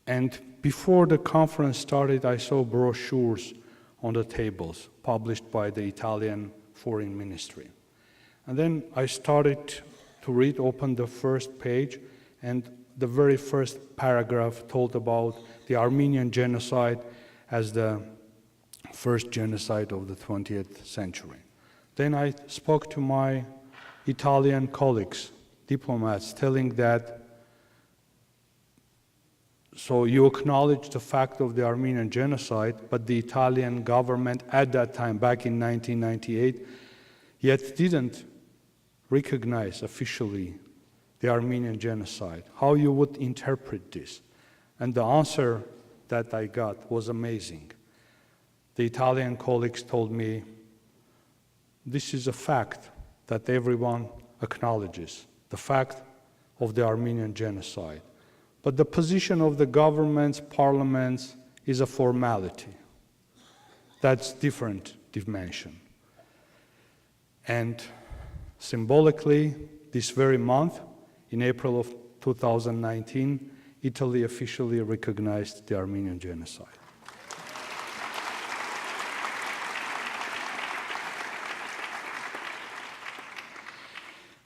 E: And before the conference started, I saw brochures on the tables published by the Italian Foreign Ministry. And then I started to read, opened the first page, and the very first paragraph told about the Armenian Genocide as the first genocide of the 20th century. Then I spoke to my Italian colleagues, diplomats, telling that, so you acknowledge the fact of the Armenian Genocide, but the Italian government at that time, back in 1998, yet didn't recognize officially the Armenian Genocide. How you would interpret this? And the answer that I got was amazing. The Italian colleagues told me, this is a fact that everyone acknowledges, the fact of the Armenian Genocide. But the position of the governments, parliaments, is a formality. That's different dimension. And symbolically, this very month, in April of 2019, Italy officially recognized the Armenian Genocide.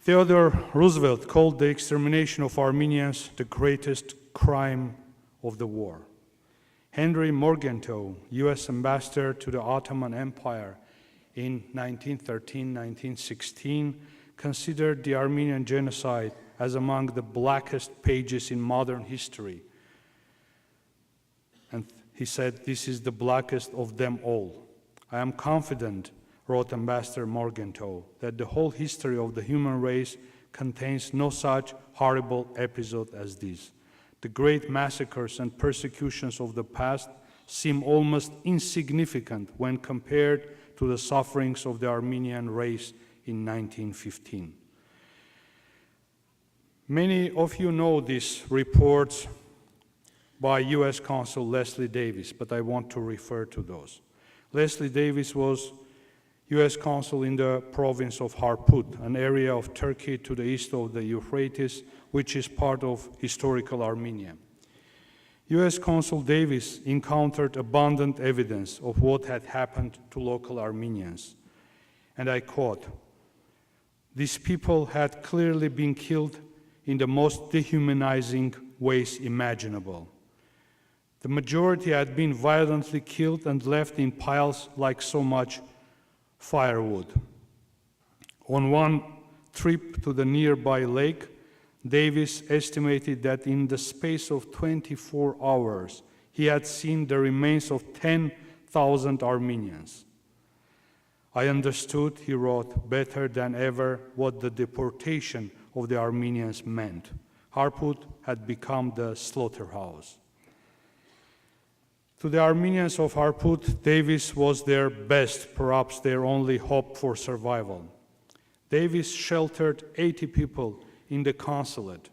E: Theodore Roosevelt called the extermination of Armenians the greatest crime of the war. Henry Morgenthau, US ambassador to the Ottoman Empire in 1913-1916, considered the Armenian Genocide as among the blackest pages in modern history. And he said, this is the blackest of them all. I am confident, wrote Ambassador Morgenthau, that the whole history of the human race contains no such horrible episode as this. The great massacres and persecutions of the past seem almost insignificant when compared to the sufferings of the Armenian race in 1915. Many of you know these reports by US Consul Leslie Davis, but I want to refer to those. Leslie Davis was US Consul in the province of Harput, an area of Turkey to the east of the Euphrates, which is part of historical Armenia. US Consul Davis encountered abundant evidence of what had happened to local Armenians. And I quote, "These people had clearly been killed in the most dehumanizing ways imaginable. The majority had been violently killed and left in piles like so much firewood. On one trip to the nearby lake, Davis estimated that in the space of 24 hours, he had seen the remains of 10,000 Armenians. I understood," he wrote, "better than ever what the deportation of the Armenians meant. Harput had become the slaughterhouse." To the Armenians of Harput, Davis was their best, perhaps their only hope for survival. Davis sheltered 80 people in the consulate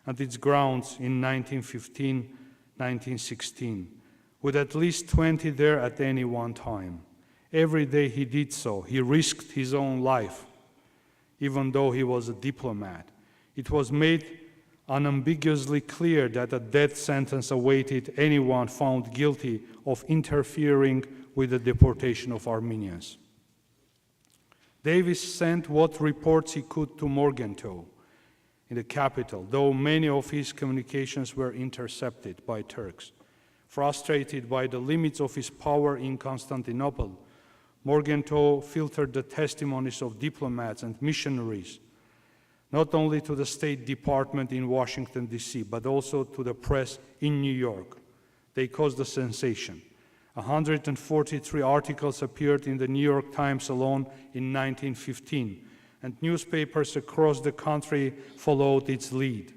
E: and its grounds in 1915-1916, with at least 20 there at any one time. Every day he did so, he risked his own life, even though he was a diplomat. It was made unambiguously clear that a death sentence awaited anyone found guilty of interfering with the deportation of Armenians. Davis sent what reports he could to Morgenthau in the capital, though many of his communications were intercepted by Turks. Frustrated by the limits of his power in Constantinople, Morgenthau filtered the testimonies of diplomats and missionaries, not only to the State Department in Washington, D.C., but also to the press in New York. They caused a sensation. 143 articles appeared in the New York Times alone in 1915, and newspapers across the country followed its lead.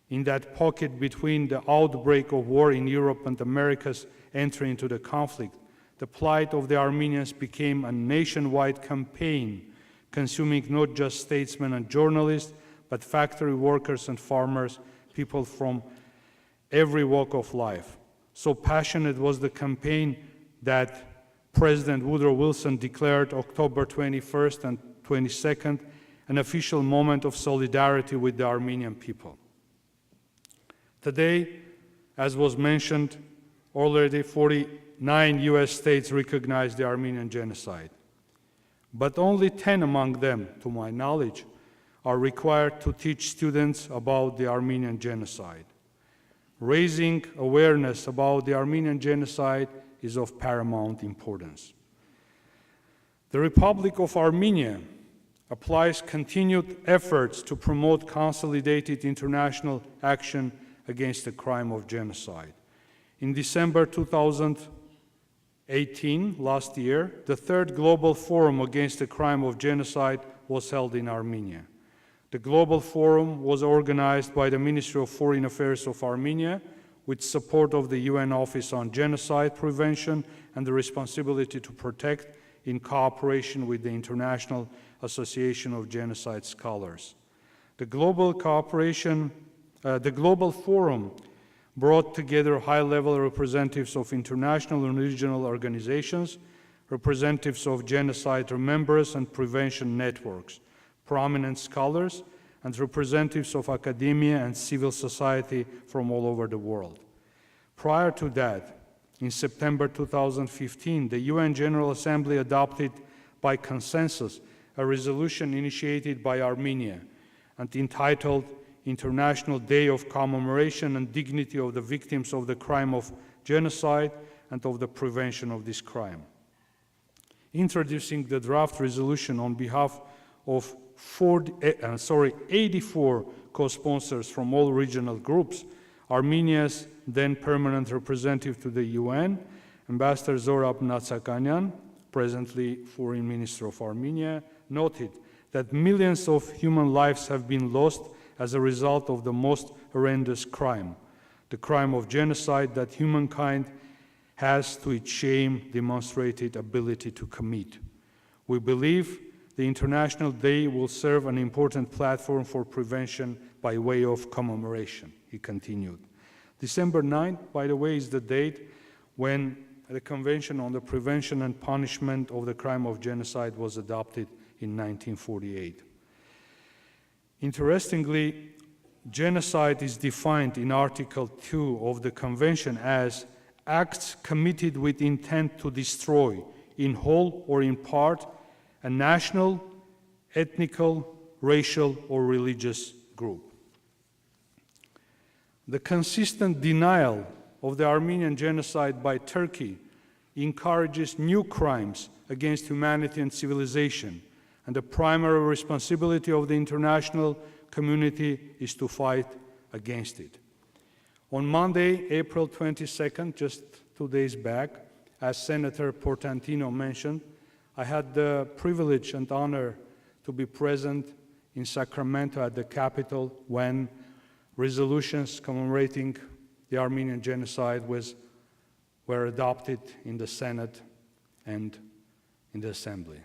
E: In that pocket between the outbreak of war in Europe and America's entry into the conflict, the plight of the Armenians became a nationwide campaign, consuming not just statesmen and journalists, but factory workers and farmers, people from every walk of life. So passionate was the campaign that President Woodrow Wilson declared October 21st and 22nd an official moment of solidarity with the Armenian people. Today, as was mentioned already, 49 US states recognize the Armenian genocide. But only 10 among them, to my knowledge, are required to teach students about the Armenian genocide. Raising awareness about the Armenian genocide is of paramount importance. The Republic of Armenia applies continued efforts to promote consolidated international action against the crime of genocide. In December 2018, last year, the third Global Forum against the crime of genocide was held in Armenia. The Global Forum was organized by the Ministry of Foreign Affairs of Armenia with support of the UN Office on Genocide Prevention and the Responsibility to Protect in cooperation with the International Association of Genocide Scholars. The Global Forum brought together high-level representatives of international and regional organizations, representatives of genocide remembrance and prevention networks, prominent scholars, and representatives of academia and civil society from all over the world. Prior to that, in September 2015, the UN General Assembly adopted by consensus a resolution initiated by Armenia and entitled International Day of Commemoration and Dignity of the Victims of the Crime of Genocide and of the Prevention of this Crime. Introducing the draft resolution on behalf of 84 co-sponsors from all regional groups, Armenia's then permanent representative to the UN, Ambassador Zorab Natsakanyan, presently Foreign Minister of Armenia, noted that millions of human lives have been lost as a result of the most horrendous crime, the crime of genocide that humankind has, to its shame, demonstrated ability to commit. We believe the International Day will serve an important platform for prevention by way of commemoration, he continued. December 9th, by the way, is the date when the Convention on the Prevention and Punishment of the Crime of Genocide was adopted in 1948. Interestingly, genocide is defined in Article 2 of the Convention as acts committed with intent to destroy, in whole or in part, a national, ethnical, racial, or religious group. The consistent denial of the Armenian genocide by Turkey encourages new crimes against humanity and civilization, and the primary responsibility of the international community is to fight against it. On Monday, April 22nd, just 2 days back, as Senator Portantino mentioned, I had the privilege and honor to be present in Sacramento at the Capitol when resolutions commemorating the Armenian genocide were adopted in the Senate and in the Assembly.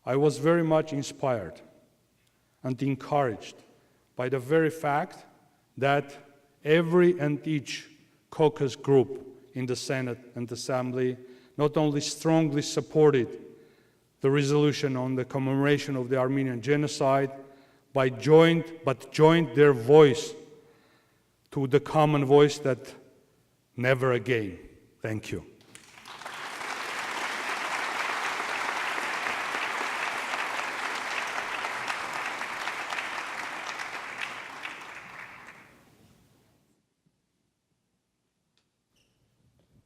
E: I was very much inspired and encouraged by the very fact that every and each caucus group in the Senate and Assembly not only strongly supported the resolution on the commemoration of the Armenian Genocide, but joined their voice to the common voice that never again. Thank you.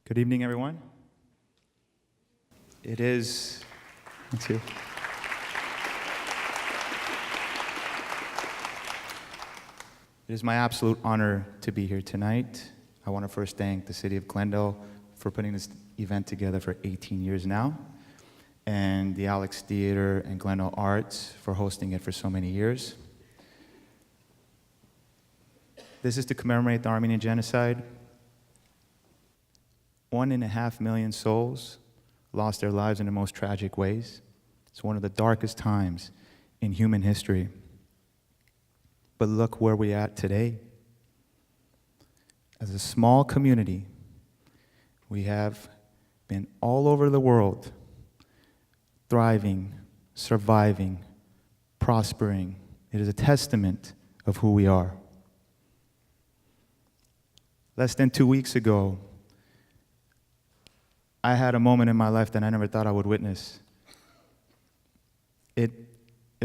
F: Good evening, everyone. It is, thank you. It is my absolute honor to be here tonight. I want to first thank the city of Glendale for putting this event together for 18 years now, and the Alex Theater and Glendale Arts for hosting it for so many years. This is to commemorate the Armenian Genocide. 1.5 million souls lost their lives in the most tragic ways. It's one of the darkest times in human history. But look where we're at today. As a small community, we have been all over the world, thriving, surviving, prospering. It is a testament of who we are. Less than 2 weeks ago, I had a moment in my life that I never thought I would witness. It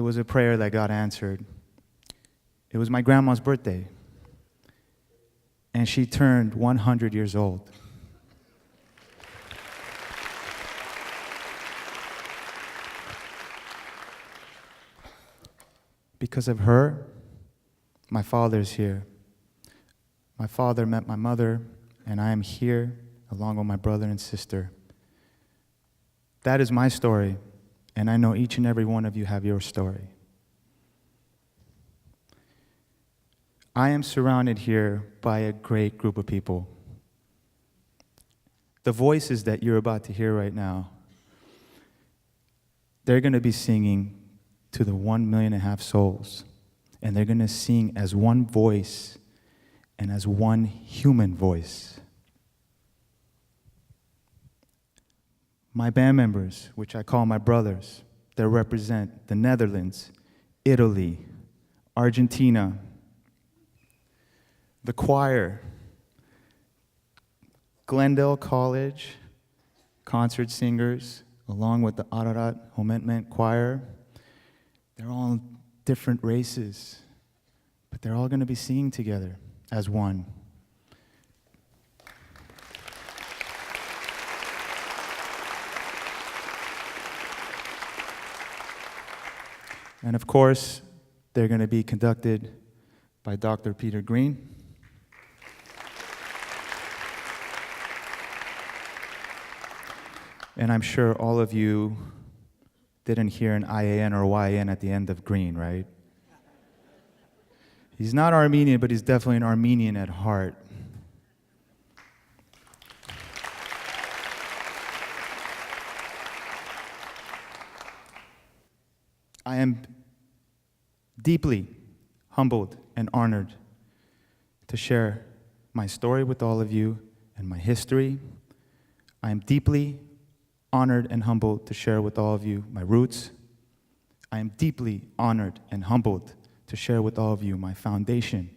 F: was a prayer that God answered. It was my grandma's birthday, and she turned 100 years old. Because of her, my father's here. My father met my mother, and I am here along with my brother and sister. That is my story, and I know each and every one of you have your story. I am surrounded here by a great group of people. The voices that you're about to hear right now, they're going to be singing to the 1.5 million souls, and they're going to sing as one voice and as one human voice. My band members, which I call my brothers, they represent the Netherlands, Italy, Argentina, the choir, Glendale College, concert singers, along with the Ararat Homenetmen choir. They're all different races, but they're all going to be singing together as one. And of course, they're going to be conducted by Dr. Peter Green. And I'm sure all of you didn't hear an IAN or YN at the end of Green, right? He's not Armenian, but he's definitely an Armenian at heart. I am deeply humbled and honored to share my story with all of you and my history. I am deeply honored and humbled to share with all of you my roots. I am deeply honored and humbled to share with all of you my foundation.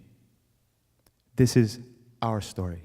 F: This is our story.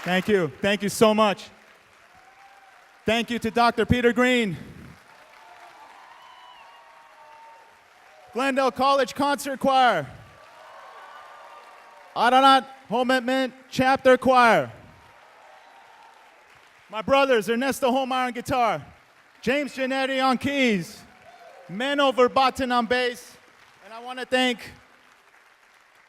F: Thank you. Thank you so much. Thank you to Dr. Peter Green. Glendale College Concert Choir. Ararat Homenetmen Chapter Choir. My brothers, Ernesto Holmeyer on guitar, James Giannetti on keys, Menno Verbaten on bass, and I want to thank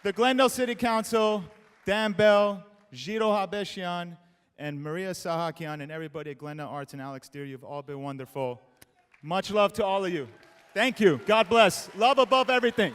F: the Glendale City Council, Dan Bell, Giro Habeshian, and Maria Sahakian, and everybody at Glendale Arts and Alex Deere. You've all been wonderful. Much love to all of you. Thank you. God bless. Love above everything.